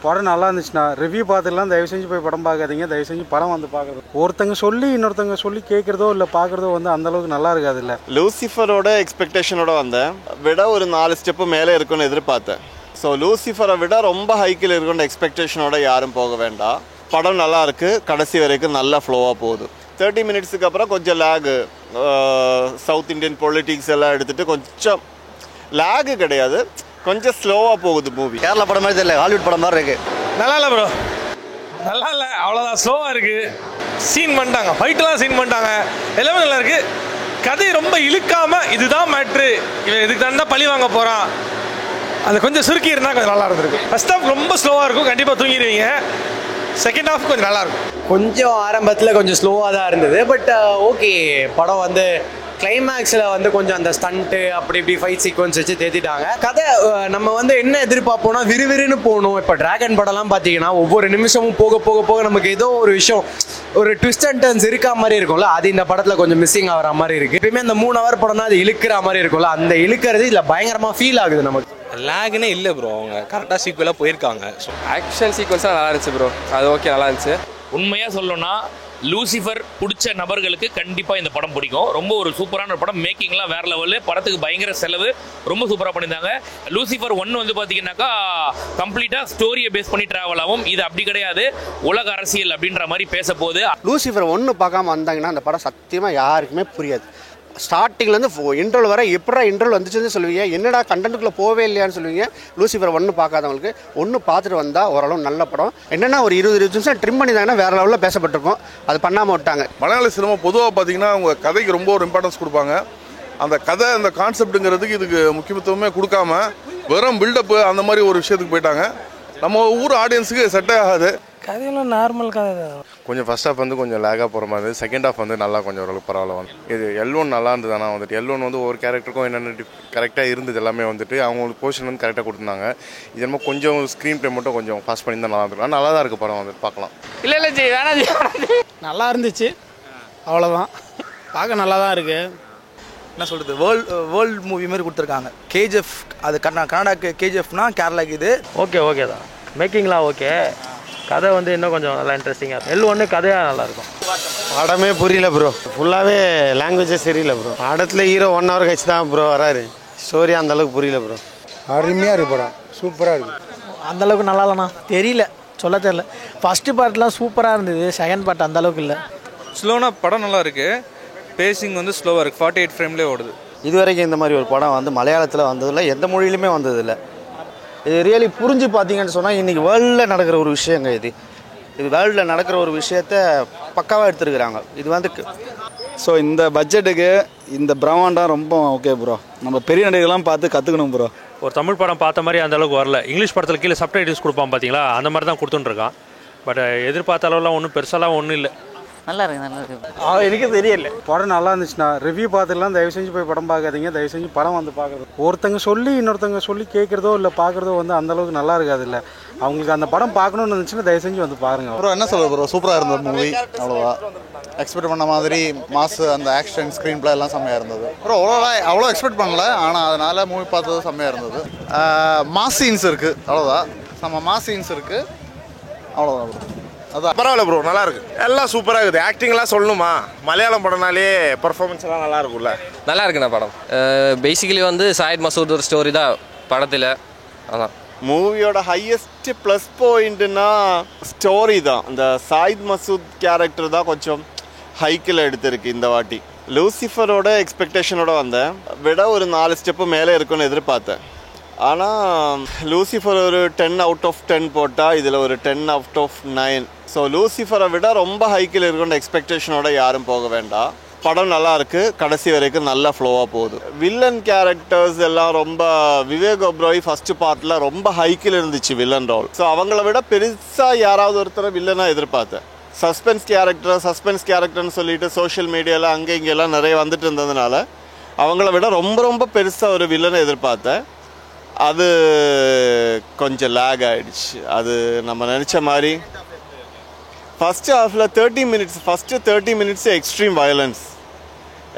படம் நல்லா இருந்துச்சுன்னா ரிவ்யூ பார்த்துலாம் தயவு செஞ்சு போய் படம் பார்க்காதீங்க. தயவு செஞ்சு படம் வந்து பார்க்குறது. ஒருத்தங்க சொல்லி இன்னொருத்தங்க சொல்லி கேட்குறதோ இல்லை பார்க்குறதோ வந்து அந்தளவுக்கு நல்லா இருக்காது. இல்லை லூசிஃபரோட எக்ஸ்பெக்டேஷனோட வந்தேன் விட ஒரு 4 ஸ்டெப்பு மேலே இருக்குன்னு எதிர்பார்த்தேன். ஸோ லூசிஃபரை விட ரொம்ப ஹைக்கில் இருக்குன்ற எக்ஸ்பெக்டேஷனோட யாரும் போக வேண்டாம். படம் நல்லா இருக்குது, கடைசி வரைக்கும் நல்லா ஃப்ளோவாக போகுது. 30 மினிட்ஸுக்கு அப்புறம் கொஞ்சம் லேகு, சவுத் இண்டியன் பொலிட்டிக்ஸ் எல்லாம் எடுத்துகிட்டு கொஞ்சம் லேகு கிடையாது, கொஞ்சம் ஸ்லோவாக போகுது மூவி. கேரளா படம் மாதிரி தெரியல, ஹாலிவுட் படம் மாதிரி இருக்குது. நல்லா இல்லை ப்ரோ, நல்லா இல்லை, அவ்வளோதான், ஸ்லோவாக இருக்குது. சீன் பண்ணிட்டாங்க, ஃபைட்டெல்லாம் சீன் பண்ணிட்டாங்க, எல்லாமே நல்லா இருக்குது. கதை ரொம்ப இழுக்காமல் இதுதான் மேட்ரு, இவன் இதுக்கு தான் பழி வாங்க போகிறான், அது கொஞ்சம் சுருக்கி இருந்தால் கொஞ்சம் நல்லா இருந்திருக்கு. ஃபர்ஸ்ட் ஹாஃப் ரொம்ப ஸ்லோவாக இருக்கும், கண்டிப்பாக தூங்கிடுவீங்க. செகண்ட் ஹாஃப் கொஞ்சம் நல்லாயிருக்கும். கொஞ்சம் ஆரம்பத்தில் கொஞ்சம் ஸ்லோவாக தான் இருந்தது. பட் ஓகே, படம் வந்து கிளைமேக்ஸில் வந்து கொஞ்சம் அந்த ஸ்டண்ட்டு அப்படி இப்படி ஃபைட் சீக்வன்ஸ் வச்சு தேத்திட்டாங்க. கதை நம்ம வந்து என்ன எதிர்பார்ப்போம்னா விறுவிறுன்னு போகணும். இப்போ டிராகன் படம்லாம் பார்த்தீங்கன்னா ஒவ்வொரு நிமிஷமும் போக போக போக நமக்கு ஏதோ ஒரு விஷயம், ஒரு ட்விஸ்ட் அண்ட் டர்ன்ஸ் இருக்கா மாதிரி இருக்கும்ல, அது இந்த படத்தில் கொஞ்சம் மிஸ்ஸிங் ஆகிற மாதிரி இருக்குது. எப்பயுமே அந்த 3 ஹவர் படம்னா அது இழுக்கிற மாதிரி இருக்கும்ல, அந்த இழுக்கிறது இதில் பயங்கரமாக ஃபீல் ஆகுது நமக்கு. லேக்னே இல்லை ப்ரோ, அவங்க கரெக்டாக சீக்வலாக போயிருக்காங்க. ஸோ ஆக்ஷன் சீக்வன்ஸ்லாம் நல்லா இருந்துச்சு ப்ரோ, அது ஓகே, நல்லா இருந்துச்சு. உண்மையாக சொல்லணும்னா லூசிஃபர் பிடிச்ச நபர்களுக்கு கண்டிப்பாக இந்த படம் பிடிக்கும். ரொம்ப ஒரு சூப்பரான படம், மேக்கிங்லாம் வேறு லெவலு, படத்துக்கு பயங்கர செலவு, ரொம்ப சூப்பராக பண்ணியிருந்தாங்க. லூசிஃபர் 1 வந்து பார்த்தீங்கன்னாக்கா கம்ப்ளீட்டாக ஸ்டோரியை பேஸ் பண்ணி ட்ராவல் ஆகும். இது அப்படி கிடையாது, உலக அரசியல் அப்படின்ற மாதிரி பேச போகுது. லூசிஃபர் 1 பார்க்காம வந்தாங்கன்னா அந்த படம் சத்தியமாக யாருக்குமே புரியாது. ஸ்டார்டிங்லேருந்து இன்ட்ரோல் வர எப்படா இன்ட்ரோல் வந்துச்சுன்னு சொல்லுவீங்க, என்னடா கண்டென்ட்டுக்குள்ளே போவே இல்லையான்னு சொல்லுவீங்க. லூசிஃபர் 1 பார்க்காதவங்களுக்கு 1 பார்த்துட்டு வந்தால் ஓரளவு நல்ல படம். என்னென்னா ஒரு 20 நிமிஷம் ட்ரிம் பண்ணியிருந்தாங்கன்னா வேறு லெவலில் பேசப்பட்டிருக்கும், அது பண்ணாமல் விட்டாங்க. மலையாள சினிமா பொதுவாக பார்த்தீங்கன்னா அவங்க கதைக்கு ரொம்ப ஒரு இம்பார்ட்டன்ஸ் கொடுப்பாங்க. அந்த கதை, அந்த கான்செப்ட்டுங்கிறதுக்கு இதுக்கு முக்கியத்துவமே கொடுக்காம வெறும் பில்டப்பு அந்த மாதிரி ஒரு விஷயத்துக்கு போயிட்டாங்க. நம்ம ஊர் ஆடியன்ஸுக்கு செட்டே ஆகாது. கதையெல்லாம் நார்மல் கதை தான். கொஞ்சம் ஃபர்ஸ்ட் ஹாஃப் வந்து கொஞ்சம் லேகாக போகிற மாதிரி இருந்தது. செகண்ட் ஹாஃப் வந்து நல்லா கொஞ்சம் ஓரளவுக்கு பரவாயில்ல வந்து. இது L1 நல்லா இருந்தது. ஆனால் வந்துட்டு L1 வந்து ஒவ்வொரு கேரக்டருக்கும் என்னென்ன கரெக்டாக இருந்தது எல்லாமே வந்துட்டு அவங்களுக்கு போர்ஷன் வந்து கரெக்டாக கொடுத்துருந்தாங்க. இது என்னமோ கொஞ்சம் ஸ்க்ரீன் டைம் மட்டும் கொஞ்சம் பாஸ் பண்ணி தான் நல்லா இருந்திருக்கும். ஆனால் நல்லா தான் இருக்குது படம், வந்துட்டு பார்க்கலாம். இல்லை ஜி வேணாம், நல்லா இருந்துச்சு, அவ்வளோதான். பார்க்க நல்லா தான் இருக்குது. என்ன சொல்கிறது, வேர்ல்டு மூவி மாதிரி கொடுத்துருக்காங்க. KGF அது கன்னடாக்கு, KGFனா கேரளாக்கு இது. ஓகே தான், மேக்கிங்லாம் ஓகே, கதை வந்து இன்னும் கொஞ்சம் நல்லா இன்ட்ரெஸ்டிங்காக இருக்கும். L1 கதையாக நல்லாயிருக்கும். படமே புரியல ப்ரோ, ஃபுல்லாகவே லாங்குவேஜே சரியில்லை ப்ரோ. படத்தில் ஹீரோ 1 ஹவர் கழிச்சு தான் ப்ரோ வராரு. ஸ்டோரி அந்தளவுக்கு புரியல ப்ரோ. அருமையாக இருக்குது படம், சூப்பராக இருக்குது. அந்தளவுக்கு நல்லா இல்லைண்ணா, தெரியல, சொல்ல தெரியல. ஃபஸ்ட்டு பார்ட்லாம் சூப்பராக இருந்தது, செகண்ட் பார்ட் அந்தளவுக்கு இல்லை. ஸ்லோனா படம் நல்லா இருக்குது, பேசிங் வந்து ஸ்லோவாக இருக்குது, 48 ஃப்ரேம்லேயே ஓடுது. இதுவரைக்கும் இந்த மாதிரி ஒரு படம் வந்து மலையாளத்தில் வந்ததில்லை, எந்த மொழியிலுமே வந்ததில்லை. இது ரியலி புரிஞ்சு பார்த்தீங்கன்னு சொன்னால் இன்றைக்கி வேர்ல்டில் நடக்கிற ஒரு விஷயங்க. இது வேர்ல்டில் நடக்கிற ஒரு விஷயத்த பக்காவாக எடுத்துருக்குறாங்க. இது வந்து ஸோ இந்த பட்ஜெட்டுக்கு இந்த பிரம்மாண்டம் ரொம்ப ஓகே ப்ரோ. நம்ம பெரிய நடிகர்லாம் பார்த்து கற்றுக்கணும் ப்ரோ. ஒரு தமிழ் படம் பார்த்த மாதிரி அந்த அளவுக்கு வரல. இங்கிலீஷ் படத்தில் கீழே சப்டைட்டில்ஸ் கொடுப்பான் பார்த்தீங்களா, அந்த மாதிரி தான் கொடுத்துட்டுருக்கான். பட் எதிர்பார்த்த அளவுலாம் ஒன்றும் பெருசாலாம் ஒன்றும் இல்லை. நல்லா இருக்கு. எனக்கு தெரியல. படம் நல்லா இருந்துச்சுன்னா ரிவ்யூ பார்த்துலாம் தயவு செஞ்சு போய் படம் பார்க்காதீங்க. தயவு செஞ்சு படம் வந்து பார்க்குறது. ஒருத்தங்க சொல்லி இன்னொருத்தங்க சொல்லி கேட்குறதோ இல்லை பார்க்குறதோ வந்து அந்தளவுக்கு நல்லா இருக்காது. இல்லை அவங்களுக்கு அந்த படம் பார்க்கணுன்னு இருந்துச்சுன்னா தயவு செஞ்சு வந்து பாருங்கள். ப்ரோ என்ன சொல்கிறது ப்ரோ, சூப்பராக இருந்தது மூவி. அவ்வளோவா எக்ஸ்பெக்ட் பண்ண மாதிரி மாஸ், அந்த ஆக்ஷன், ஸ்க்ரீன் பிளே எல்லாம் செம்மையாக இருந்தது ப்ரோ. அவ்வளோ எக்ஸ்பெக்ட் பண்ணல, ஆனால் அதனால் மூவி பார்த்தது செம்மையாக இருந்தது. மாஸ் சீன்ஸ் இருக்குது, அவ்வளோதான். நம்ம மாஸ் சீன்ஸ் இருக்குது, அவ்வளோதான் ப்ரோ. அதான் பரவாயில்ல ப்ரோ, நல்லா இருக்கு, எல்லாம் சூப்பராக இருக்குது. ஆக்டிங்லாம் சொல்லணுமா, மலையாளம் படம்னாலே பர்ஃபார்மன்ஸ் எல்லாம் நல்லா இருக்கும்ல. நல்லா இருக்குண்ணா படம். பேசிக்கலி வந்து சாயித் மசூத் ஒரு ஸ்டோரி தான் படத்தில். அதான் மூவியோட ஹையஸ்ட் ப்ளஸ் பாயிண்ட்னா ஸ்டோரி தான். இந்த சாயித் மசூத் கேரக்டர் தான் கொஞ்சம் ஹைக்கில் எடுத்திருக்கு இந்த வாட்டி. லூசிஃபரோட எக்ஸ்பெக்டேஷனோட வந்தேன் விட ஒரு 4 ஸ்டெப்பு மேலே இருக்குன்னு எதிர்பார்த்தேன். ஆனால் லூசிஃபர் ஒரு 10 அவுட் ஆஃப் 10 போட்டால் இதில் ஒரு 10 அவுட் ஆஃப் 9. ஸோ லூசிஃபரை விட ரொம்ப ஹைக்கில் இருக்குன்ற எக்ஸ்பெக்டேஷனோட யாரும் போக வேண்டாம். படம் நல்லா இருக்குது, கடைசி வரைக்கும் நல்லா ஃப்ளோவாக போகுது. வில்லன் கேரக்டர்ஸ் எல்லாம் ரொம்ப, விவேக் ஒப்ராய் ஃபஸ்ட்டு பார்ட்டில் ரொம்ப ஹைக்கில் இருந்துச்சு வில்லன் ரோல். ஸோ அவங்கள விட பெருசாக யாராவது ஒருத்தரை வில்லனாக எதிர்பார்த்தேன். சஸ்பென்ஸ் கேரக்டர்னு சொல்லிட்டு சோஷியல் மீடியாவில் அங்கே இங்கெல்லாம் நிறைய வந்துட்டு இருந்ததுனால அவங்கள விட ரொம்ப ரொம்ப பெருசாக ஒரு வில்லனை எதிர்பார்த்தேன். அது கொஞ்சம் லேக் ஆகிடுச்சு. அது நம்ம நினச்ச மாதிரி ஃபஸ்ட்டு ஹாஃபில் 30 மினிட்ஸ்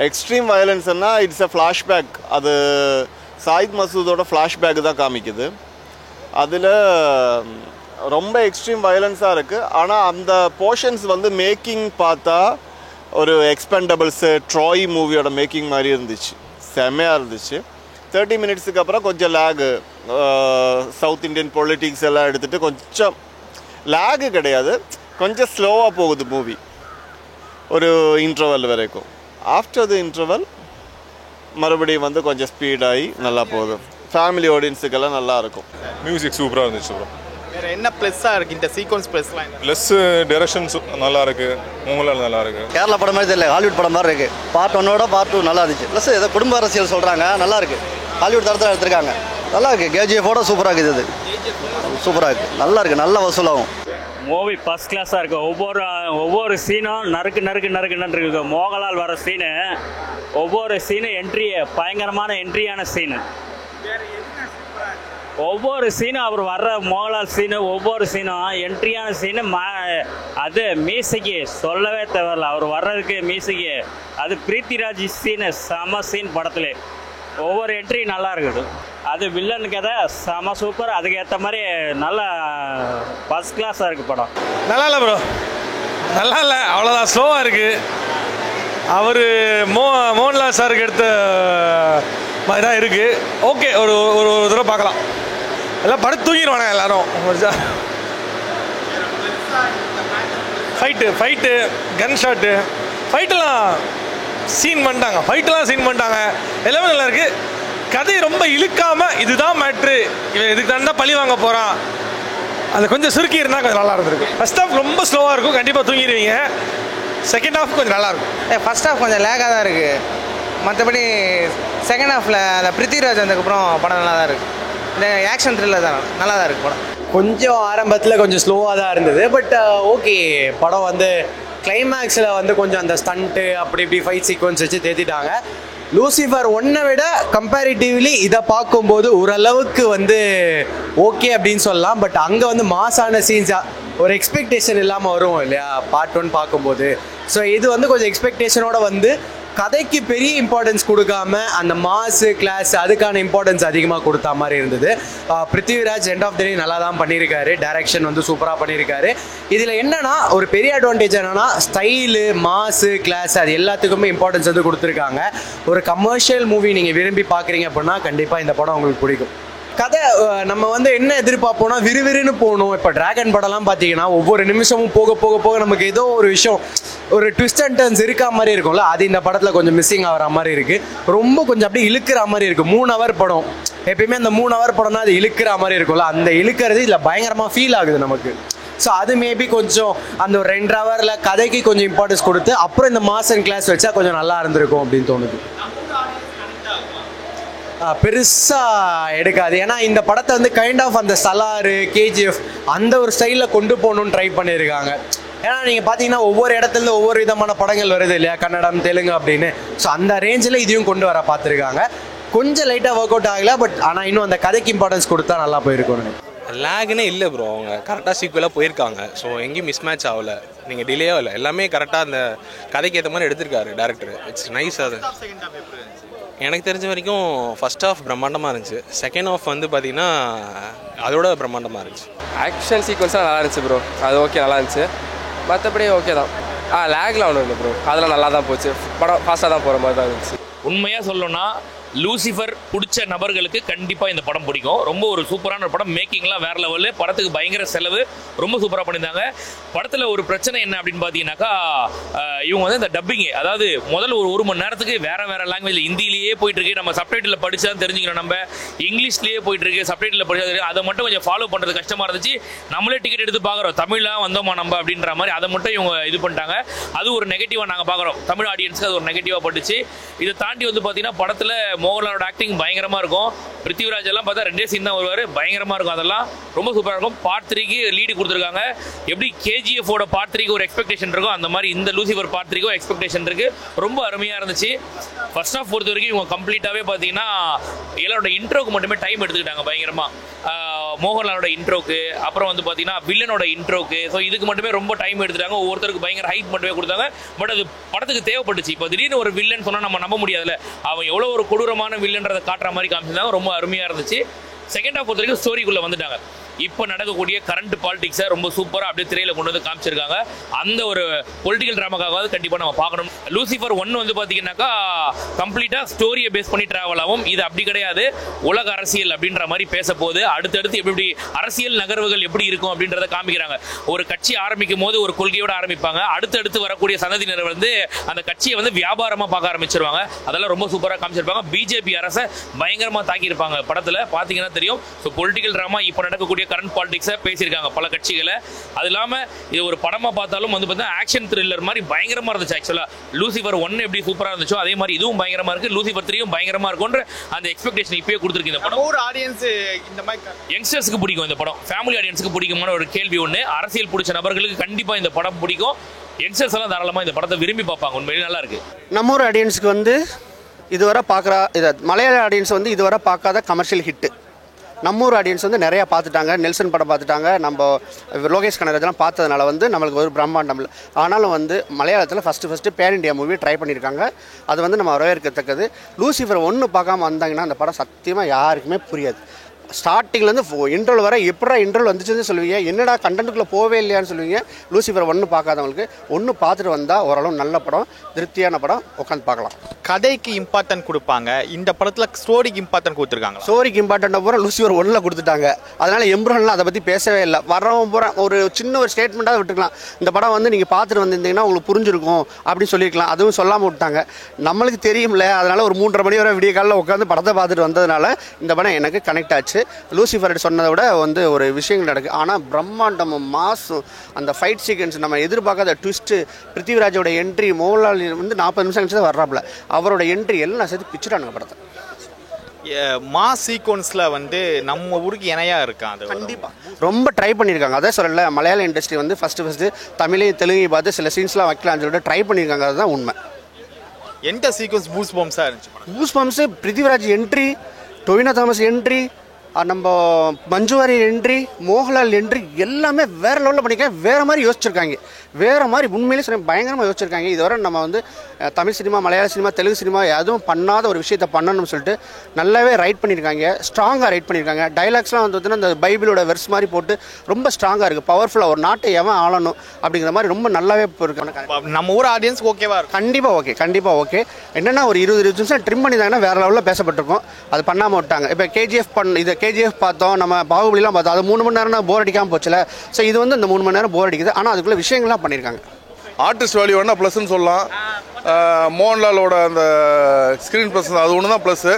எக்ஸ்ட்ரீம் வயலன்ஸ்னா இட்ஸ் அ ஃப்ளாஷ்பேக். அது சாயித் மசூதோட ஃப்ளாஷ்பேக் தான் காமிக்குது. அதில் ரொம்ப எக்ஸ்ட்ரீம் வயலன்ஸாக இருக்குது. ஆனால் அந்த போர்ஷன்ஸ் வந்து மேக்கிங் பார்த்தா ஒரு எக்ஸ்பெண்டபிள்ஸு ட்ராய் மூவியோட மேக்கிங் மாதிரி இருந்துச்சு, செம்மையாக இருந்துச்சு. 30 மினிட்ஸுக்கு அப்புறம் கொஞ்சம் லேகு, சவுத் இண்டியன் பொலிட்டிக்ஸ் எல்லாம் எடுத்துகிட்டு கொஞ்சம் லேகு கிடையாது, கொஞ்சம் ஸ்லோவாக போகுது மூவி ஒரு இன்டர்வல் வரைக்கும். ஆஃப்டர் தி இன்டர்வல் மறுபடியும் வந்து கொஞ்சம் ஸ்பீடாகி நல்லா போகுது. ஃபேமிலி ஆடியன்ஸுக்கெல்லாம் நல்லா இருக்கும். மியூசிக் சூப்பராக இருந்துச்சு ப்ரோ. வேறு என்ன ப்ளஸ்ஸாக இருக்குது இந்த சீக்வன்ஸ் ப்ளஸ்லாம்? ப்ளஸ்ஸு டைரக்ஷன்ஸ் நல்லா இருக்குது, மூங்கலால் நல்லா இருக்குது. கேரளா படம் மாதிரி தெரியல, ஹாலிவுட் படம் மாதிரி இருக்குது. பார்ட் 1ஓட பார்ட் 2 நல்லா இருந்துச்சு. ப்ளஸ் ஏதோ குடும்ப அரசியல் சொல்கிறாங்க, நல்லா இருக்குது. ஹாலிவுட் தரத்தில் எடுத்திருக்காங்க, நல்லா இருக்குது. கேஜிஎஃபோட சூப்பராக இருக்குது, இது சூப்பராக இருக்குது, நல்லா இருக்குது, நல்ல வசூலாகும். மூவி ஃபஸ்ட் கிளாஸாக இருக்குது. ஒவ்வொரு சீனும் நறுக்கு இருக்குது. மோகன்லால் வர சீனு, ஒவ்வொரு சீனு என்ட்ரி, பயங்கரமான என்ட்ரியான சீனு. ஒவ்வொரு சீனும் அவர் வர்ற மோகன்லால் சீனு, ஒவ்வொரு சீனும் என்ட்ரியான சீனு. அது மியூசிக்கு சொல்லவே தேவையில்ல, அவர் வர்றதுக்கு மியூசிக்கு. அது பிரீத்திராஜ் சீனு செம சீன் படத்துல. ஒவ்வொரு என்ட்ரி நல்லா இருக்குது. அது வில்லன் கதை செம சூப்பர். அதுக்கேற்ற மாதிரி நல்லா ஃபஸ்ட் கிளாஸாக இருக்குது படம். நல்லா இல்லை ப்ரோ, நல்லா இல்லை, அவ்வளோதான். ஸ்லோவாக இருக்குது. அவர் மோகன்லால் சாருக்கு எடுத்த மாதிரி தான் இருக்குது. ஓகே, ஒரு ஒரு தடவை பார்க்கலாம். எல்லாம் படம் தூங்கிடுவானே எல்லாரும். ஃபைட்டு கன் ஷாட்டு ஃபைட்டெல்லாம் சீன் பண்ணிட்டாங்க. எல்லாமே நல்லா இருக்குது. கதை ரொம்ப இழுக்காமல் இதுதான் மேட்ரு, இவன் இதுக்கு தான் பழி வாங்க போகிறான், அது கொஞ்சம் சுருக்கி இருந்தால் கொஞ்சம் நல்லா இருந்திருக்கு. ஃபர்ஸ்ட் ஹாஃப் ரொம்ப ஸ்லோவாக இருக்கும், கண்டிப்பாக தூங்கிடுவீங்க. செகண்ட் ஹாஃப் கொஞ்சம் நல்லாயிருக்கும். ஃபர்ஸ்ட் ஹாஃப் கொஞ்சம் லேக்காக தான் இருக்குது. மற்றபடி செகண்ட் ஹாஃபில் அந்த பிருத்திவிராஜ் வந்ததுக்கப்புறம் படம் நல்லா தான் இருக்குது. இந்த ஆக்ஷன் த்ரில்லர் தான் நல்லா தான் இருக்குது படம். கொஞ்சம் ஆரம்பத்தில் கொஞ்சம் ஸ்லோவாக தான் இருந்தது. பட் ஓகே, படம் வந்து கிளைமேக்ஸில் வந்து கொஞ்சம் அந்த ஸ்டண்ட்டு அப்படி இப்படி ஃபைட் சீக்வன்ஸ் வச்சு தேத்திட்டாங்க. லூசிஃபர் 1 விட கம்பேரிட்டிவ்லி இதை பார்க்கும்போது ஓரளவுக்கு வந்து ஓகே அப்படின்னு சொல்லலாம். பட் அங்கே வந்து மாசான சீன்ஸாக ஒரு எக்ஸ்பெக்டேஷன் இல்லாமல் வரும் இல்லையா பார்ட் 1 பார்க்கும்போது. ஸோ இது வந்து கொஞ்சம் எக்ஸ்பெக்டேஷனோட வந்து கதைக்கு பெரிய இம்பார்ட்டன்ஸ் கொடுக்காம அந்த மாசு கிளாஸ் அதுக்கான இம்பார்ட்டன்ஸ் அதிகமாக கொடுத்தா மாதிரி இருந்தது. பிருத்திவிராஜ் எண்ட் ஆஃப் த டே நல்லா தான் பண்ணியிருக்காரு. டைரக்ஷன் வந்து சூப்பராக பண்ணியிருக்காரு. இதில் என்னன்னா ஒரு பெரிய அட்வான்டேஜ் என்னன்னா ஸ்டைலு மாசு கிளாஸ் அது எல்லாத்துக்குமே இம்பார்ட்டன்ஸ் வந்து கொடுத்துருக்காங்க. ஒரு கமர்ஷியல் மூவி நீங்கள் விரும்பி பார்க்குறீங்க அப்படின்னா கண்டிப்பாக இந்த படம் உங்களுக்கு பிடிக்கும். கதை நம்ம வந்து என்ன எதிர்பார்ப்போம்னா விறுவிறுன்னு போகணும். இப்போ டிராகன் படம்லாம் பார்த்தீங்கன்னா ஒவ்வொரு நிமிஷமும் போக போக போக நமக்கு ஏதோ ஒரு விஷயம் ஒரு ட்விஸ்ட் அண்ட் டர்ன்ஸ் இருக்கா மாதிரி இருக்கும்ல, அது இந்த படத்தில் கொஞ்சம் மிஸ்ஸிங் ஆகிற மாதிரி இருக்குது. ரொம்ப கொஞ்சம் அப்படியே இழுக்கிற மாதிரி இருக்குது. 3 ஹவர் படம், எப்பயுமே அந்த 3 ஹவர் படம்னா அது இழுக்கிற மாதிரி இருக்கும்ல, அந்த இழுக்கிறது இதில் பயங்கரமாக ஃபீல் ஆகுது நமக்கு. ஸோ அது மேபி கொஞ்சம் அந்த ஒரு 2 ஹவரில் கதைக்கு கொஞ்சம் இம்பார்ட்டன்ஸ் கொடுத்து அப்புறம் இந்த மாசன் கிளாஸ் வச்சா கொஞ்சம் நல்லா இருந்திருக்கும் அப்படின்னு தோணுது. பெருசாக எடுக்காது. ஏன்னா இந்த படத்தை வந்து கைண்ட் ஆஃப் அந்த சலாரு கேஜிஎஃப் அந்த ஒரு ஸ்டைலில் கொண்டு போகணுன்னு ட்ரை பண்ணியிருக்காங்க. ஏன்னா நீங்கள் பார்த்தீங்கன்னா ஒவ்வொரு இடத்துல ஒவ்வொரு விதமான படங்கள் வருது இல்லையா, கன்னடம் தெலுங்கு அப்படின்னு. ஸோ அந்த ரேஞ்சில் இதையும் கொண்டு வர பார்த்துருக்காங்க. கொஞ்சம் லைட்டாக ஒர்க் அவுட் ஆகலை. பட் ஆனால் இன்னும் அந்த கதைக்கு இம்பார்ட்டன்ஸ் கொடுத்தா நல்லா போயிருக்கும். லேக்னே இல்லை ப்ரோ, அவங்க கரெக்டாக சீக்குவலாக போயிருக்காங்க. ஸோ எங்கேயும் மிஸ் மேட்ச் ஆகலை, நீங்கள் டிலே ஆகலை, எல்லாமே கரெக்டாக அந்த கதைக்கு ஏற்ற மாதிரி எடுத்திருக்காரு டேரக்டர். It's nice. அது எனக்கு தெரிஞ்ச வரைக்கும் ஃபர்ஸ்ட் ஹாஃப் பிரம்மாண்டமாக இருந்துச்சு. செகண்ட் ஹாஃப் வந்து பார்த்தீங்கன்னா அதோட பிரம்மாண்டமாக இருந்துச்சு. ஆக்ஷன் சீக்வன்ஸாக நல்லா இருந்துச்சு ப்ரோ, அது ஓகே நல்லா இருந்துச்சு. மற்றபடி ஓகே தான். லேக்லாம் ஒன்றும் இல்லை ப்ரோ, அதெல்லாம் நல்லா தான் போச்சு. படம் ஃபாஸ்ட்டாக தான் போகிற மாதிரி தான் இருந்துச்சு. உண்மையாக சொல்லணும்னா லூசிஃபர் பிடிச்ச நபர்களுக்கு கண்டிப்பாக இந்த படம் பிடிக்கும். ரொம்ப ஒரு சூப்பரான ஒரு படம். மேக்கிங்லாம் வேறு லெவலு, படத்துக்கு பயங்கர செலவு, ரொம்ப சூப்பராக பண்ணியிருந்தாங்க. படத்தில் ஒரு பிரச்சனை என்ன அப்படின்னு பார்த்தீங்கன்னாக்கா இவங்க வந்து இந்த டப்பிங்கு, அதாவது முதல்ல ஒரு மணி நேரத்துக்கு வேறு லாங்குவேஜ் ஹிந்திலேயே போயிட்டுருக்கு. நம்ம சப்டைட்டில் படித்து தான் தெரிஞ்சுக்கணும், நம்ம இங்கிலீஷ்லேயே போயிட்டுருக்கு, சப்டைட்டில் படிச்சா அதை மட்டும் கொஞ்சம் ஃபாலோ பண்ணுறது கஷ்டமாக இருந்துச்சு. நம்மளே டிக்கெட் எடுத்து பார்க்குறோம், தமிழ்லாம் வந்தோமா நம்ம அப்படின்ற மாதிரி, அதை மட்டும் இவங்க இது பண்ணிட்டாங்க. அது ஒரு நெகட்டிவாக நாங்கள் பார்க்குறோம், தமிழ் ஆடியன்ஸுக்கு அது ஒரு நெகட்டிவாக பட்டுச்சு. இதை தாண்டி வந்து பார்த்தீங்கன்னா படத்தில் மோகன்லாலோட ஆக்டிங் பயங்கரமாக இருக்கும். பிருத்திவிராஜ் எல்லாம் பார்த்தா 2 சீன் தான் வருவார், பயங்கரமாக இருக்கும். அதெல்லாம் ரொம்ப சூப்பராக இருக்கும். பார்ட் 3க்கு லீடு கொடுத்துருக்காங்க. எப்படி கேஜிஎஃபோட பார்ட் 3க்கு ஒரு எக்ஸ்பெக்டேஷன் இருக்கும், அந்த மாதிரி இந்த லூசிஃபர் பார்ட் 3க்கும் எக்ஸ்பெக்டேஷன் இருக்குது. ரொம்ப அருமையாக இருந்துச்சு. ஃபர்ஸ்ட் ஹாஃப் பொறுத்த வரைக்கும் இவங்க கம்ப்ளீட்டாகவே பார்த்தீங்கன்னா எல்லாரோட இன்ட்ரோக்கு மட்டுமே டைம் எடுத்துக்கிட்டாங்க பயங்கரமாக. மோகன்லாலோட இன்ட்ரோக்கு, அப்புறம் வந்து பார்த்தீங்கன்னா வில்லனோட இன்ட்ரோக்கு. ஸோ இதுக்கு மட்டுமே ரொம்ப டைம் எடுத்துட்டாங்க. ஒவ்வொருத்தருக்கு பயங்கர ஹைட் மட்டுமே கொடுத்தாங்க. பட் அது படத்துக்கு தேவைப்பட்டுச்சு. இப்போ திடீர்னு ஒரு வில்லன் சொன்னால் நம்ம நம்ப முடியாதுல்ல, அவன் எவ்வளோ ஒரு கொடூரமான வில்லன்றதை காட்டுற மாதிரி காமிச்சிருந்தாங்க. ரொம்ப அருமையாக இருந்துச்சு. செகண்ட் ஹாஃப் பொறுத்த வரைக்கும் ஸ்டோரிக்குள்ளே வந்துட்டாங்க. இப்போ நடக்கக்கூடிய கரண்ட் பாலிடிக்ஸை ரொம்ப சூப்பராக அப்படியே திரையில கொண்டு வந்து காமிச்சிருக்காங்க. அந்த ஒரு பொலிட்டிக்கல் ட்ராமாக்காவது கண்டிப்பாக நம்ம பார்க்கணும். லூசிஃபர் 1 வந்து பார்த்தீங்கன்னாக்கா கம்ப்ளீட்டாக ஸ்டோரியை பேஸ் பண்ணி ட்ராவல் ஆகும். இது அப்படி கிடையாது, உலக அரசியல் அப்படின்ற மாதிரி பேச போது அடுத்தடுத்து எப்படி அரசியல் நகர்வுகள் எப்படி இருக்கும் அப்படின்றத காமிக்கிறாங்க. ஒரு கட்சி ஆரம்பிக்கும் போது ஒரு கொள்கையோட ஆரம்பிப்பாங்க, அடுத்தடுத்து வரக்கூடிய சந்ததியினர் வந்து அந்த கட்சியை வந்து வியாபாரமாக பார்க்க ஆரம்பிச்சிருவாங்க. அதெல்லாம் ரொம்ப சூப்பராக காமிச்சிருப்பாங்க. பிஜேபி அரசை பயங்கரமாக தாக்கியிருப்பாங்க படத்தில், பார்த்தீங்கன்னா தெரியும். ஸோ பொலிட்டிக்கல் ட்ராமா இப்போ நடக்கக்கூடிய கரண்ட் பாலிடிக்ஸை பேசியிருக்காங்க பல கட்சிகளை. அது இல்லாமல் இது ஒரு படமாக பார்த்தாலும் வந்து பார்த்தீங்கன்னா ஆக்ஷன் த்ரில்லர் மாதிரி பயங்கரமாக இருந்துச்சு. ஆக்சுவலாக லூசிஃபர் 1 எப்படி சூப்பராக இருந்துச்சோ அதே மாதிரி இதுவும் பயங்கரமாக இருக்குது. லூசிஃபர் 3யும் பயங்கரமாக இருக்கும்ன்ற அந்த எக்ஸ்பெக்டேஷன் இப்பயே கொடுத்துருக்கு இந்த படம். ஒரு ஆடியன்ஸ் இந்த மாதிரி யங்ஸ்டர்ஸ்க்கு பிடிக்கும் இந்த படம், ஃபேமிலி ஆடியன்ஸுக்கு பிடிக்குமான ஒரு கேள்வி ஒன்று. அரசியல் பிடிச்ச நபர்களுக்கு கண்டிப்பாக இந்த படம் பிடிக்கும். யங்ஸ்டர்ஸ் எல்லாம் தாராளமாக இந்த படத்தை விரும்பி பார்ப்பாங்க. உண்மையிலே நல்லா இருக்கு. நம்ம ஒரு ஆடியன்ஸுக்கு வந்து இதுவரை இது மலையாள ஆடியன்ஸ் வந்து இதுவரை பார்க்காத கமர்ஷியல் ஹிட்டு. நம்ம ஊர் ஆடியன்ஸ் வந்து நிறையா பார்த்துட்டாங்க. நெல்சன் படம் பார்த்துட்டாங்க, நம்ம லோகேஷ் கனகராஜெலாம் பார்த்ததுனால வந்து நம்மளுக்கு ஒரு பிரம்மாண்டம் இல்லை. ஆனாலும் வந்து மலையாளத்தில் first pan India movie try பண்ணியிருக்காங்க. அது வந்து நம்ம வரவேற்கத்தக்கது. லூசிஃபர் 1 பார்க்காம வந்தாங்கன்னா அந்த படம் சத்தியமாக யாருக்குமே புரியாது. ஸ்டார்டிங்லேருந்து இன்ட்ரோல் வர எப்படா இன்ட்ரோல் வந்துச்சுன்னு சொல்லுவீங்க, என்னடா கண்டென்ட்டுக்குள்ளே போவே இல்லையான்னு சொல்லுவீங்க. லூசிஃபர் 1 பார்க்காதவங்களுக்கு 1 பார்த்துட்டு வந்தால் ஓரளவு நல்ல படம், திருப்தியான படம், உட்காந்து பார்க்கலாம். கதைக்கு இம்பார்ட்டன்ட் கொடுப்பாங்க, இந்த படத்தில் ஸ்டோரிக்கு இம்பார்ட்டன்ட் கொடுத்துருக்காங்க. ஸ்டோரிக்கு இம்பார்ட்டண்ட்டாக பூரா லூசிஃபர் 1 கொடுத்துட்டாங்க. அதனால் எம்ப்ரோன்லாம் அதை பற்றி பேசவே இல்லை. வரவன் பூரா ஒரு சின்ன ஒரு ஸ்டேட்மெண்ட்டாக விட்டுக்கலாம். இந்த படம் வந்து நீங்கள் பார்த்துட்டு வந்திருந்தீங்கன்னா உங்களுக்கு புரிஞ்சிருக்கும் அப்படின்னு சொல்லியிருக்கலாம். அதுவும் சொல்லாமல் விட்டாங்க. நம்மளுக்கு தெரியும்ல, அதனால் ஒரு 3:30 மணி வரை விடிய காலில் உட்காந்து படத்தை பார்த்துட்டு வந்ததுனால இந்த படம் எனக்கு கனெக்ட் ஆச்சு. லூசிஃபர் சொன்னதை விட வந்து ஒரு விஷயங்கள் நடக்குது. ஆனால் பிரம்மாண்டமும் மாசும் அந்த ஃபைட் சீக்வன்ஸ் நம்ம எதிர்பார்க்காத ட்விஸ்ட்டு, பிருத்திவிராஜோட என்ட்ரி, மோகன்லால் வந்து 40 நிமிஷம் கழிச்சு தான் வர்றாப்புல, அவரோட என்ட்ரி எல்லாம் சேர்த்து பிச்சுட்டானுங்க படத்தை. மாஸ் சீக்வன்ஸில் வந்து நம்ம ஊருக்கு இணையாக இருக்கான். அது கண்டிப்பாக ரொம்ப ட்ரை பண்ணியிருக்காங்க. அதான் சொல்லலை, மலையாள இண்டஸ்ட்ரி வந்து ஃபஸ்ட்டு தமிழையும் தெலுங்கையும் பார்த்து சில சீன்ஸ்லாம் வைக்கலாம்னு சொல்லிட்டு ட்ரை பண்ணியிருக்காங்க. அதுதான் உண்மை. எந்த சீக்வன்ஸ் பூஸ் பம்ப்ஸாக இருந்துச்சு? Goosebumps, Prithviraj entry, Tovino Thomas entry, நம்ம மஞ்சுவாரி என்ட்ரி, மோகன்லால் என்ட்ரி எல்லாமே வேறு லெவலில் பண்ணியிருக்காங்க. வேறு மாதிரி யோசிச்சிருக்காங்க, வேறு மாதிரி உண்மையிலே சொல்ல பயங்கரமாக யோசிச்சிருக்காங்க. இதுவரை நம்ம வந்து தமிழ் சினிமா, மலையாள சினிமா, தெலுங்கு சினிமா எதுவும் பண்ணாத ஒரு விஷயத்தை பண்ணணும்னு சொல்லிட்டு நல்லாவே ரைட் பண்ணியிருக்காங்க. ஸ்ட்ராங்காக ரைட் பண்ணியிருக்காங்க. டைலாக்ஸ்லாம் வந்து பார்த்தீங்கன்னா இந்த பைபிளோட வெர்ஸ் மாதிரி போட்டு ரொம்ப ஸ்ட்ராங்காக இருக்குது, பவர்ஃபுல்லாக. ஒரு நாட்டை எவன் ஆளணும் அப்படிங்கிற மாதிரி ரொம்ப நல்லாவே இருக்கு. நம்ம ஊர் ஆடியன்ஸ் ஓகேவா இருக்கும்? கண்டிப்பாக ஓகே. என்னென்னா ஒரு 20 நிமிஷம் ட்ரிம் பண்ணியிருந்தாங்கன்னா வேறு லெவலில் பேசப்பட்டிருக்கும். அது பண்ணாமல் விட்டாங்க. இப்போ கேஜிஎஃப் பார்த்தோம், நம்ம பாகுபலிலாம் பார்த்தோம். அது 3 மணி நேரம் போர் அடிக்காமல் போச்சுல. ஸோ இது வந்து இந்த 3 மணி நேரம் போர் அடிக்குது. ஆனால் அதுக்குள்ள விஷயங்கள்லாம் பண்ணியிருக்காங்க. ஆர்டிஸ்ட் வேல்யூ வேணால் ப்ளஸ்ன்னு சொல்லலாம். மோகன்லாலோட அந்த ஸ்க்ரீன் ப்ளஸ் அது ஒன்று தான் ப்ளஸ்ஸு.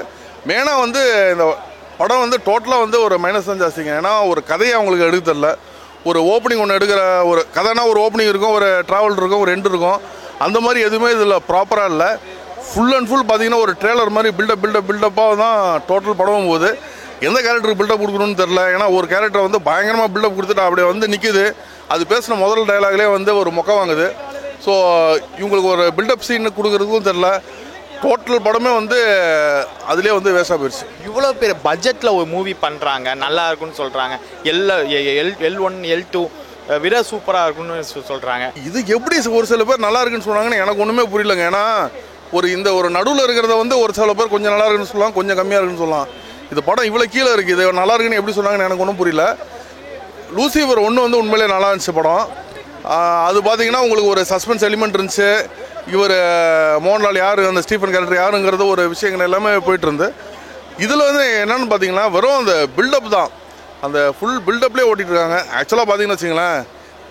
மெயினாக வந்து இந்த படம் வந்து டோட்டலாக வந்து ஒரு மைனஸ் தான் ஜாஸ்திங்க. ஏன்னா ஒரு கதையை அவங்களுக்கு எடுக்க தெரில. ஒரு ஓப்பனிங் ஒன்று எடுக்கிற ஒரு கதைனா ஒரு ஓப்பனிங் இருக்கும், ஒரு ட்ராவல் இருக்கும், ஒரு எண்டு இருக்கும். அந்த மாதிரி எதுவுமே இதில் ப்ராப்பராக இல்லை. ஃபுல் அண்ட் ஃபுல் பார்த்தீங்கன்னா ஒரு ட்ரெய்லர் மாதிரி பில்டப்பாக தான் டோட்டல் படமும் போகுது. எந்த கேரக்டருக்கு பில்டப் கொடுக்கணும்னு தெரில. ஏன்னா ஒரு கேரக்டர் வந்து பயங்கரமாக பில்டப் கொடுத்துட்டு அப்படியே வந்து நிற்குது. அது பேசின முதல் டைலாக்லேயே வந்து ஒரு மொக்க வாங்குது. ஸோ இவங்களுக்கு ஒரு பில்டப் சீன் கொடுக்குறதுக்கும் தெரில. டோட்டல் படமே வந்து அதுலேயே வந்து வேஸ்ட்டாக போயிடுச்சு. இவ்வளோ பேர் பட்ஜெட்டில் ஒரு மூவி பண்ணுறாங்க, நல்லா இருக்குன்னு சொல்கிறாங்க. L1 L2 விட சூப்பராக இருக்குன்னு சொல்கிறாங்க. இது எப்படி ஒரு சில பேர் நல்லா இருக்குன்னு சொன்னாங்கன்னு எனக்கு ஒன்றுமே புரியலங்க. ஏன்னா ஒரு நடுவில் இருக்கிறத வந்து ஒரு சில பேர் கொஞ்சம் நல்லா இருக்குன்னு சொல்லலாம், கொஞ்சம் கம்மியாக இருக்குன்னு சொல்லலாம். இது படம் இவ்வளோ கீழே இருக்குது, இது நல்லா இருக்குன்னு எப்படி சொன்னாங்கன்னு எனக்கு ஒன்றும் புரியல. லூசிஃபர் 1 வந்து உண்மையிலே நல்லா இருந்துச்சு படம். அது பார்த்தீங்கன்னா உங்களுக்கு ஒரு சஸ்பென்ஸ் எலிமெண்ட் இருந்துச்சு. இவர் மோகன்லால் யார், அந்த ஸ்டீஃபன் கேரக்டர் யாருங்கிறது ஒரு விஷயங்கள் எல்லாமே போயிட்டு இருந்து. இதில் வந்து என்னென்னு பார்த்தீங்கன்னா வெறும் அந்த பில்டப் தான், அந்த ஃபுல் பில்டப்லேயே ஓட்டிகிட்டு இருக்காங்க. ஆக்சுவலாக பார்த்தீங்கன்னு வச்சுங்களேன்,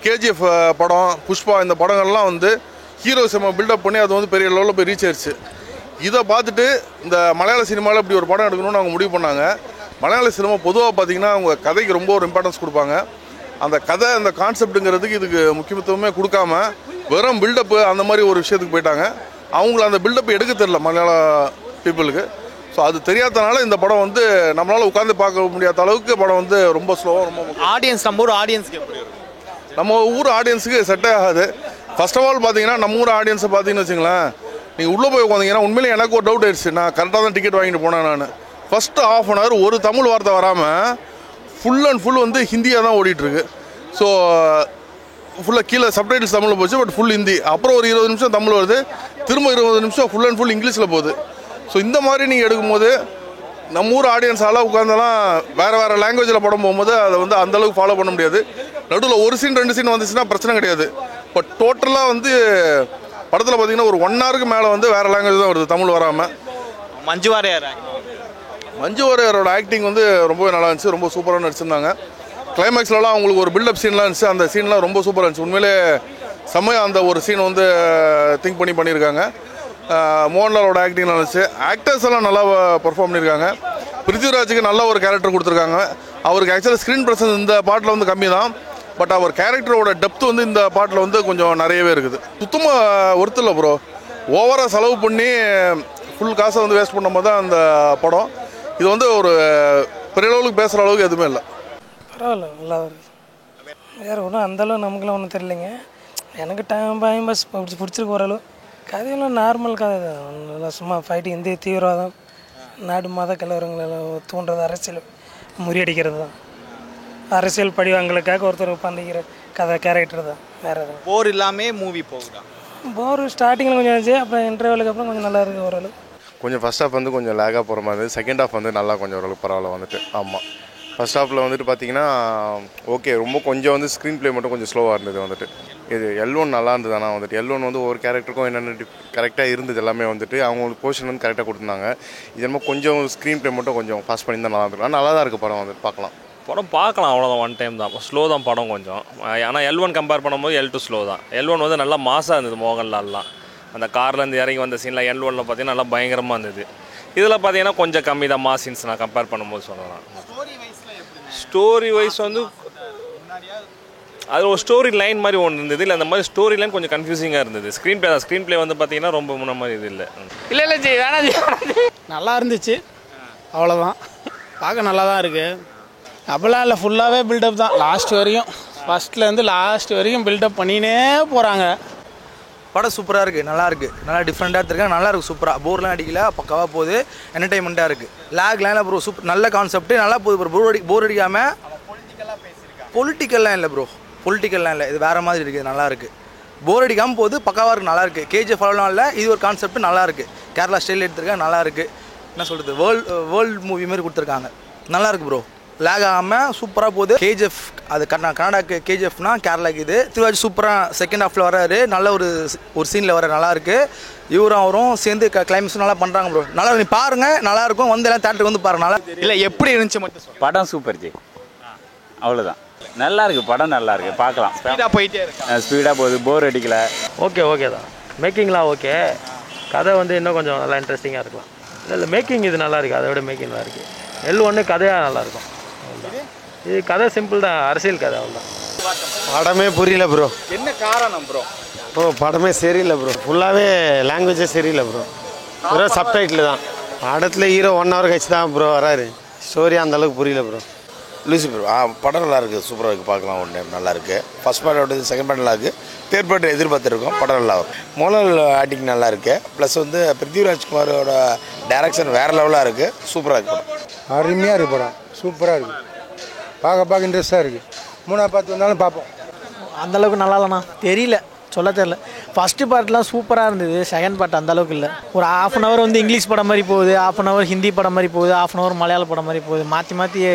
கேஜிஎஃப் படம், புஷ்பா, இந்த படங்கள்லாம் வந்து ஹீரோஸை பில்டப் பண்ணி அது வந்து பெரிய லெவலில் போய் ரீச் ஆயிடுச்சு. இதை பார்த்துட்டு இந்த மலையாள சினிமாவில் இப்படி ஒரு படம் எடுக்கணும்னு அவங்க முடிவு பண்ணாங்க. மலையாள சினிமா பொதுவாக பார்த்தீங்கன்னா அவங்க கதைக்கு ரொம்ப ஒரு இம்பார்ட்டன்ஸ் கொடுப்பாங்க. அந்த கதை, அந்த கான்செப்ட்டுங்கிறதுக்கு இதுக்கு முக்கியத்துவமே கொடுக்காம வெறும் பில்டப்பு அந்த மாதிரி ஒரு விஷயத்துக்கு போயிட்டாங்க. அவங்கள அந்த பில்டப் எடுக்க தெரியல மலையாள பீப்புளுக்கு. ஸோ அது தெரியாதனால இந்த படம் வந்து நம்மளால் உட்காந்து பார்க்க முடியாத அளவுக்கு படம் வந்து ரொம்ப ஸ்லோவாக, ரொம்ப ஆடியன்ஸ் நம்ம ஊர் ஆடியன்ஸுக்கு எப்படி இருக்கும்? நம்ம ஊர் ஆடியன்ஸுக்கு செட்டே ஆகாது. ஃபர்ஸ்ட் ஆஃப் ஆல் பார்த்தீங்கன்னா நம்ம ஊர் ஆடியன்ஸை பார்த்தீங்கன்னு வச்சுங்களேன், நீங்கள் உள்ளே போய் உட்காந்திங்கன்னா உண்மையிலே எனக்கு ஒரு டவுட் ஆயிடுச்சு. நான் கரெக்டாக தான் டிக்கெட் வாங்கிட்டு போனேன். நான் ஃபஸ்ட்டு ½ அன் ஹவர் ஒரு தமிழ் வார்த்தை வராமல் ஃபுல் அண்ட் ஃபுல் வந்து ஹிந்தியாக தான் ஓடிட்டுருக்கு. ஸோ ஃபுல்லாக கீழே சப்டைட்டில்ஸ் தமிழில் போச்சு, பட் ஃபுல் ஹிந்தி. அப்புறம் ஒரு 20 நிமிஷம் தமிழ் வருது, திரும்ப 20 நிமிஷம் ஃபுல் அண்ட் ஃபுல் இங்கிலீஷில் போகுது. ஸோ இந்த மாதிரி நீங்கள் எடுக்கும்போது நம்ம ஊர் ஆடியன்ஸால் உட்காந்தெல்லாம் வேறு லாங்குவேஜில் படம் போகும்போது அதை வந்து அந்தளவுக்கு ஃபாலோ பண்ண முடியாது. நடுவில் ஒரு சீன் 2 சீன் வந்துச்சுன்னா பிரச்சனை கிடையாது. பட் டோட்டலாக வந்து படத்தில் பார்த்தீங்கன்னா ஒரு 1 ஹவருக்கு மேலே வந்து வேறு லாங்குவேஜ் தான் வருது, தமிழ் வராமல். மஞ்சு வாரியரோட ஆக்டிங் வந்து ரொம்பவே நல்லா இருந்துச்சு, ரொம்ப சூப்பராக நடிச்சிருந்தாங்க. கிளைமேக்ஸ்லலாம் அவங்களுக்கு ஒரு பில்டப் சீன்லாம் இருந்துச்சு, அந்த சீன்லாம் ரொம்ப சூப்பராக இருந்துச்சு. உண்மையிலே செம்மையாக அந்த ஒரு சீன் வந்து திங்க் பண்ணியிருக்காங்க. மோகன்லாலோட ஆக்டிங் நல்லா இருந்துச்சு. ஆக்டர்ஸ் எல்லாம் நல்லா பர்ஃபார்ம் பண்ணியிருக்காங்க. பிருத்திவிராஜுக்கு நல்ல ஒரு கேரக்டர் கொடுத்துருக்காங்க. அவருக்கு ஆக்சுவலாக ஸ்க்ரீன் ப்ரெசன்ஸ் இந்த பாட்டில் வந்து கம்மி தான். பட் அவர் கேரக்டரோட டெப்த் வந்து இந்த பாட்டில் வந்து கொஞ்சம் நிறையவே இருக்குது. சுத்தமாக ஒர்த்து இல்லை ப்ரோ. ஓவராக செலவு பண்ணி ஃபுல் காசை வந்து வேஸ்ட் பண்ணும்போது தான் அந்த படம். இது வந்து ஒரு பெரிய அளவுக்கு பேசுகிற அளவுக்கு எதுவுமே இல்லை. பரவாயில்ல, நல்லா இருக்குது. வேறு ஒன்றும் அந்தளவு நமக்குலாம் ஒன்றும் தெரியலைங்க. எனக்கு டைம் பஸ் பிடிச்சிருக்கு ஓரளவு. கதையெல்லாம் நார்மல் கதை தான், நல்லா சும்மா ஃபைட்டிங், இந்திய தீவிரவாதம், நாடு மத கலவரங்களெல்லாம் தூண்டுறது, அரசியல் முறியடிக்கிறது தான். அரசியல் படிவங்களுக்காக ஒருத்தர் உட்காந்துக்கிற கதை கேரக்டர் தான், வேறு எதுவும் போர் இல்லாமல் மூவி போகுதா? போர் ஸ்டார்டிங்கில் கொஞ்சம் இருந்துச்சு, அப்புறம் இன்டர்வலுக்கு அப்புறம் கொஞ்சம் நல்லா இருக்குது ஓரளவு. கொஞ்சம் ஃபஸ்ட் ஹாஃப் வந்து கொஞ்சம் லேகாக போகிற மாதிரி இருந்தது. செகண்ட் ஹாஃப் வந்து நல்லா கொஞ்சம் ஓரளவுக்கு பரவாயில்ல வந்துட்டு. ஆமாம், ஃபஸ்ட் ஹாஃபில் வந்துட்டு பார்த்தீங்கன்னா ஓகே, ரொம்ப கொஞ்சம் வந்து ஸ்க்ரீன் ப்ளே மட்டும் கொஞ்சம் ஸ்லோவாக இருந்தது வந்துட்டு. இது L1 நல்லா இருந்தது. ஆனால் வந்துட்டு L1 வந்து ஒவ்வொரு கேரக்டருக்கும் என்னென்ன கரெக்டாக இருந்தது எல்லாமே வந்துட்டு அவங்களுக்கு போர்ஷன் வந்து கரெக்டாக கொடுத்துருந்தாங்க. இது என்னமோ கொஞ்சம் ஸ்க்ரீன் ப்ளே மட்டும் கொஞ்சம் ஃபாஸ்ட் பண்ணி தான் நல்லா இருந்திருக்கும். நல்லா தான் இருக்குது படம், வந்துட்டு பார்க்கலாம். படம் பார்க்கலாம், அவ்வளோதான். ஒன் டைம் தான், ஸ்லோ தான் படம் கொஞ்சம். ஆனால் L1 கம்பேர் பண்ணும்போது L2 ஸ்லோ தான். L1 வந்து நல்லா மாசாக இருந்தது. மோகன்லால்லாம் அந்த கார்லேருந்து இறங்கி வந்த சீனில் L1ல் பார்த்தீங்கன்னா நல்லா பயங்கரமாக இருந்தது. இதில் பார்த்தீங்கன்னா கொஞ்சம் கம்மி தான் மாஸ் சீன்ஸ் நான் கம்பேர் பண்ணும்போது சொல்லலாம். ஸ்டோரி வைஸ் வந்து அது ஒரு ஸ்டோரி லைன் மாதிரி ஒன்று இருந்தது. இல்லை, அந்த மாதிரி ஸ்டோரி லைன் கொஞ்சம் கன்ஃபியூசிங்காக இருந்தது. ஸ்க்ரீன் ப்ளே வந்து பார்த்தீங்கன்னா ரொம்ப முன்ன மாதிரி இது இல்லை. இல்லை ஜி வேணாம் ஜி. நல்லா இருந்துச்சு, அவ்வளோதான். பார்க்க நல்லா தான் இருக்குது. அப்போல்லாம் இல்லை, ஃபுல்லாகவே பில்டப் தான் லாஸ்ட் வரையும். ஃபஸ்ட்லேருந்து லாஸ்ட் வரையும் பில்டப் பண்ணினே போகிறாங்க. படம் சூப்பராக இருக்குது, நல்லா இருக்குது, நல்லா டிஃப்ரெண்ட்டாக எடுத்துருக்காங்க, நல்லா இருக்குது, சூப்பராக. போர்லாம் அடிக்கல, பக்காவாக போகுது, என்டர்டைன்மெண்ட்டாக இருக்குது. லேக்லாம் ப்ரோ, சூப்பர், நல்ல கான்செப்ட், நல்லா போகுது ப்ரோ. போர் அடிக்காமல். பொலிட்டிக்கல்லாம் இல்லை ப்ரோ, பொலிட்டிக்கல்லாம் இல்லை, இது வேறு மாதிரி இருக்குது, நல்லா இருக்குது. போர் அடிக்காமல் போகுது, பக்காவாக இருக்குது, நல்லா இருக்குது. KGF ஃபாலோலாம் இல்லை, இது ஒரு கான்செப்ட் நல்லா இருக்குது. கேரளா ஸ்டைல் எடுத்துருக்காங்க, நல்லா இருக்குது. என்ன சொல்கிறது, வேர்ல்டு மூவி மாதிரி கொடுத்துருக்காங்க, நல்லா இருக்குது ப்ரோ. லேக் ஆகாமல் சூப்பராக போகுது. KGF அது கனடாக்கு KGFனா கேரளாக்கு இது. திருவாஜி சூப்பராக செகண்ட் ஹாஃபில் வராரு, நல்ல ஒரு சீனில் வர நல்லா இருக்குது. இவரும் அவரும் சேர்ந்து கிளைமேக்ஸும் நல்லா பண்ணுறாங்க ப்ரோ. நல்லா நீ பாருங்கள், நல்லாயிருக்கும். வந்து எல்லாம் தேட்டருக்கு வந்து பாருங்க. நல்லா இல்லை, எப்படி இருந்துச்சு மட்டும் படம் சூப்பர் ஜி, அவ்வளோதான். நல்லா இருக்குது படம், நல்லா இருக்குது, பார்க்கலாம். ஸ்பீடாக போயிட்டே இருக்கு, ஸ்பீடாக போகுது, போர் அடிக்கல. ஓகே தான். மேக்கிங்லாம் ஓகே. கதை வந்து இன்னும் கொஞ்சம் நல்லா இன்ட்ரெஸ்டிங்காக இருக்கலாம். இல்லை மேக்கிங் இது நல்லா இருக்குது, அதை விட மேக்கிங் நல்லா இருக்குது. L1 கதையாக நல்லாயிருக்கும். இது கதை சிம்பிள் தான், அரசியல் கதை, அவ்வளோதான். படமே புரியல ப்ரோ. என்ன காரணம் ப்ரோ? படமே சரியில்லை ப்ரோ, ஃபுல்லாகவே லாங்குவேஜே சரியில்லை ப்ரோ. வெறும் சப்டைட்டில் தான். படத்தில் ஹீரோ 1 ஹவர் கழிச்சு தான் ப்ரோ வராரு. ஸ்டோரி அந்தளவுக்கு புரியல ப்ரோ. லூசிஃபர் படம் நல்லா இருக்குது, சூப்பராக இருக்குது, பார்க்கலாம். ஒன் டைம் நல்லா இருக்குது. ஃபர்ஸ்ட் பார்ட், செகண்ட் பார்ட் நல்லா இருக்குது. தேர்ட் பார்ட் எதிர்பார்த்துருக்கோம், படம் நல்லா இருக்கும். மோகன்லால் ஆக்டிங் நல்லா இருக்குது. ப்ளஸ் வந்து பிருத்திவிராஜ்குமாரோட டைரக்ஷன் வேறு லெவலாக இருக்குது, சூப்பராக இருக்குது படம். அருமையாக இருக்குது படம், சூப்பராக இருக்குது. பார்க்க இன்ட்ரெஸ்ட்டாக இருக்குது. 3ஆவது பார்த்து வந்தாலும் பார்ப்போம். அந்தளவுக்கு நல்லா இல்லைண்ணா, தெரியல, சொல்ல தெரியல. ஃபஸ்ட்டு பார்ட்லாம் சூப்பராக இருந்தது, செகண்ட் பார்ட் அந்தளவுக்கு இல்லை. ஒரு ½ ஹவர் வந்து இங்கிலீஷ் படம் மாதிரி போகுது, ½ ஹவர் ஹிந்தி படம் மாதிரி போகுது, ½ ஹவர் மலையாள படம் மாதிரி போகுது. மாற்றி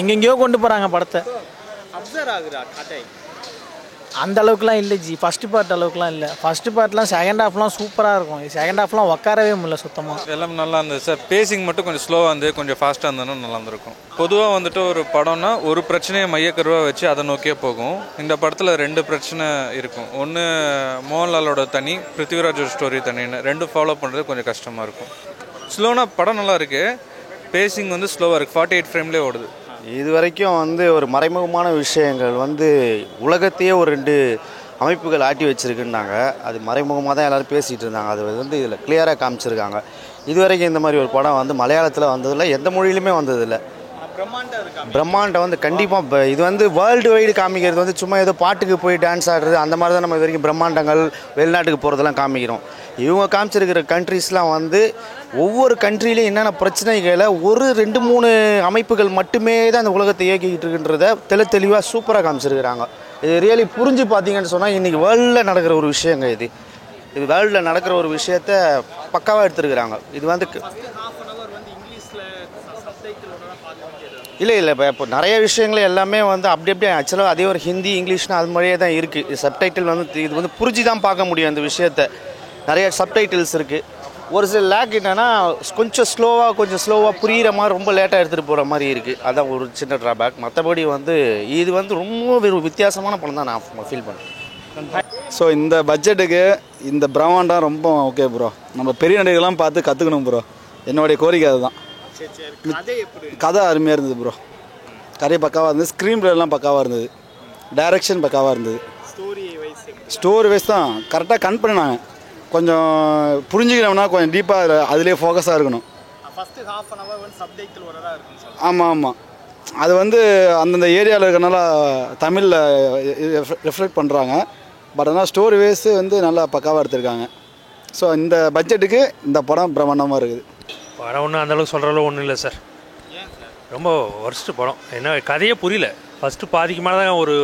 எங்கெங்கேயோ கொண்டு போகிறாங்க படத்தை. அப்சர்வ் ஆகுதா கதை? அந்த அளவுக்குலாம் இல்லை ஜி, ஃபஸ்ட்டு பார்ட் அளவுக்குலாம் இல்லை. ஃபஸ்ட்டு பார்ட்லாம் செகண்ட் ஹாஃப்லாம் சூப்பராக இருக்கும், செகண்ட் ஹாஃப்லாம் உட்காரவே முடியல சுத்தமாக. எல்லாம் நல்லா இருந்தது சார். பேசிங் மட்டும் கொஞ்சம் ஸ்லோவாக இருந்து கொஞ்சம் ஃபாஸ்ட்டாக இருந்ததுன்னா நல்லா இருந்திருக்கும். பொதுவாக வந்துட்டு ஒரு படம்னா ஒரு பிரச்சனையை மையக்கருவாக வச்சு அதை நோக்கியே போகும். இந்த படத்தில் 2 பிரச்சனை இருக்கும். ஒன்று மோகன்லாலோட தனி, பிருத்திவிராஜோட ஸ்டோரி தனின்னு 2 ஃபாலோ பண்ணுறது கொஞ்சம் கஷ்டமாக இருக்கும். ஸ்லோனா படம் நல்லா இருக்குது, பேசிங் வந்து ஸ்லோவாக இருக்குது. 48 ஃப்ரேம்லேயே ஓடுது. இது வரைக்கும் வந்து ஒரு மறைமுகமான விஷயங்கள் வந்து உலகத்தையே ஒரு 2 அமைப்புகள் ஆட்டி வச்சுருக்குன்னாங்க. அது மறைமுகமாக தான் எல்லோரும் பேசிகிட்டு இருந்தாங்க. அது வந்து இதில் கிளியராக காமிச்சிருக்காங்க. இது வரைக்கும் இந்த மாதிரி ஒரு படம் வந்து மலையாளத்தில் வந்ததில்லை, எந்த மொழியிலுமே வந்ததில்லை. பிரம்மாண்டம் வந்து கண்டிப்பாக இது வந்து வேர்ல்டு வைடு காமிக்கிறது வந்து சும்மா ஏதோ பாட்டுக்கு போய் டான்ஸ் ஆடுறது அந்த மாதிரி தான் நம்ம இது வரைக்கும் பிரம்மாண்டங்கள் வெளிநாட்டுக்கு போகிறதெல்லாம் காமிக்கிறோம். இவங்க காமிச்சிருக்கிற கண்ட்ரீஸ்லாம் வந்து ஒவ்வொரு கண்ட்ரிலையும் என்னென்ன பிரச்சனைகளை ஒரு 2-3 அமைப்புகள் மட்டுமே தான் அந்த உலகத்தை இயக்கிக்கிட்டு இருக்குன்றத தெளிவாக சூப்பராக காமிச்சிருக்கிறாங்க. இது ரியலி புரிஞ்சு பார்த்தீங்கன்னு சொன்னால் இன்றைக்கி வேர்ல்டில் நடக்கிற ஒரு விஷயங்க. இது வேர்ல்டில் நடக்கிற ஒரு விஷயத்த பக்காவாக எடுத்துருக்குறாங்க. இது வந்து இல்லை இல்லை இப்போ நிறைய விஷயங்கள் எல்லாமே வந்து அப்படி அப்படியே ஆக்சுவலாக அதே ஒரு ஹிந்தி இங்கிலீஷ்னு அது மாதிரியே தான் இருக்குது. சப்டைட்டில் வந்து இது வந்து புரிஞ்சு தான் பார்க்க முடியும் அந்த விஷயத்த. நிறைய சப்டைட்டில்ஸ் இருக்குது. ஒரு சில லேக் என்னென்னா கொஞ்சம் ஸ்லோவாக புரிகிற மாதிரி ரொம்ப லேட்டாக எடுத்துகிட்டு போகிற மாதிரி இருக்குது. அதான் ஒரு சின்ன ட்ராபேக். மற்றபடி வந்து இது வந்து ரொம்ப ஒரு வித்தியாசமான படம் தான் நான் ஃபீல் பண்ணேன். ஸோ இந்த பட்ஜெட்டுக்கு இந்த பிரம்மாண்டம் ரொம்ப ஓகே ப்ரோ. நம்ம பெரிய நடிகர்கள்லாம் பார்த்து கற்றுக்கணும் ப்ரோ. என்னுடைய கோரிக்கை அதுதான். கதை அருமையாக இருந்தது ப்ரோ. கதை பக்காவாக இருந்தது. ஸ்க்ரீன் பிளேலாம் பக்காவாக இருந்தது. டைரக்ஷன் பக்காவாக இருந்தது. ஸ்டோரி வைஸ் தான் கரெக்டாக கன் பண்ணினாங்க. கொஞ்சம் புரிஞ்சுக்கணும்னா கொஞ்சம் டீப்பாக அதிலே ஃபோக்கஸாக இருக்கணும். ஆமாம் அது வந்து அந்தந்த ஏரியாவில் இருக்கிறனால தமிழில் ரெஃப்ளெக்ட் பண்ணுறாங்க. பட் ஆனால் ஸ்டோரி வைஸ் வந்து நல்லா பக்காவாக எடுத்திருக்காங்க. ஸோ இந்த பட்ஜெட்டுக்கு இந்த படம் பிரம்மாண்டமாக இருக்குது. படம் ஒன்றும் அந்தளவுக்கு சொல்கிற அளவு ஒன்றும் இல்லை சார். ரொம்ப ஒர்ஸ்ட்டு படம். என்ன கதையே புரியல. ஃபஸ்ட்டு பாதிக்கு மேலே தான் ஒரு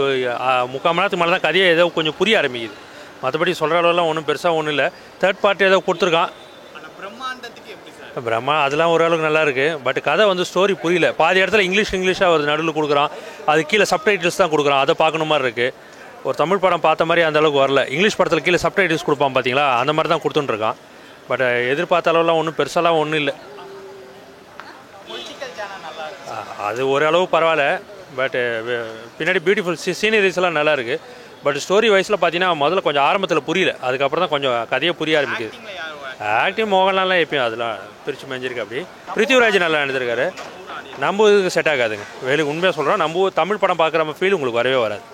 3/4 மணி நேரத்துக்கு மேலே தான் கதையை ஏதோ கொஞ்சம் புரிய ஆரம்பிக்குது. மற்றபடி சொல்கிற அளவுலாம் ஒன்றும் பெருசாக ஒன்றும் இல்லை. தேர்ட் பார்ட்டி ஏதோ கொடுத்துருக்கான். அதெல்லாம் ஓரளவுக்கு நல்லா இருக்குது. பட் கதை வந்து ஸ்டோரி புரியல. பாதி இடத்துல இங்கிலீஷாக வருது, நடுவில் கொடுக்குறான். அது கீழே சப்டைட்டில்ஸ் தான் கொடுக்குறான். அதை பார்க்கணும் மாதிரி இருக்குது. ஒரு தமிழ் படம் பார்த்த மாதிரி அந்த அளவுக்கு வரல. இங்கிலீஷ் படத்தில் கீழே சப்டைட்டில்ஸ் கொடுப்பான் பார்த்தீங்களா, அந்த மாதிரி தான் கொடுத்துட்டுருக்கான். பட் எதிர்பார்த்த அளவுலாம் ஒன்றும் பெருசாலாம் ஒன்றும் இல்லை. அது ஓரளவு பரவாயில்ல. பட் பின்னாடி பியூட்டிஃபுல் சீனரிஸ் எல்லாம் நல்லா இருக்குது. பட் ஸ்டோரி வைஸில் பார்த்தீங்கன்னா முதல்ல கொஞ்சம் ஆரம்பத்தில் புரியல. அதுக்கப்புறம் தான் கொஞ்சம் கதையை புரிய ஆரம்பிக்குது. ஆக்டிவ் மோகன்லால்லாம் எப்பயும் அதெல்லாம் பிரித்து மேஞ்சிருக்கு. அப்படி பிருத்திவிராஜ் நல்லா எழுதிருக்காரு. நம்ம இதுக்கு செட் ஆகாதுங்க. உண்மையாக சொல்கிறோம். நம்ம தமிழ் படம் பார்க்குற ஃபீல் உங்களுக்கு வரவே வராது.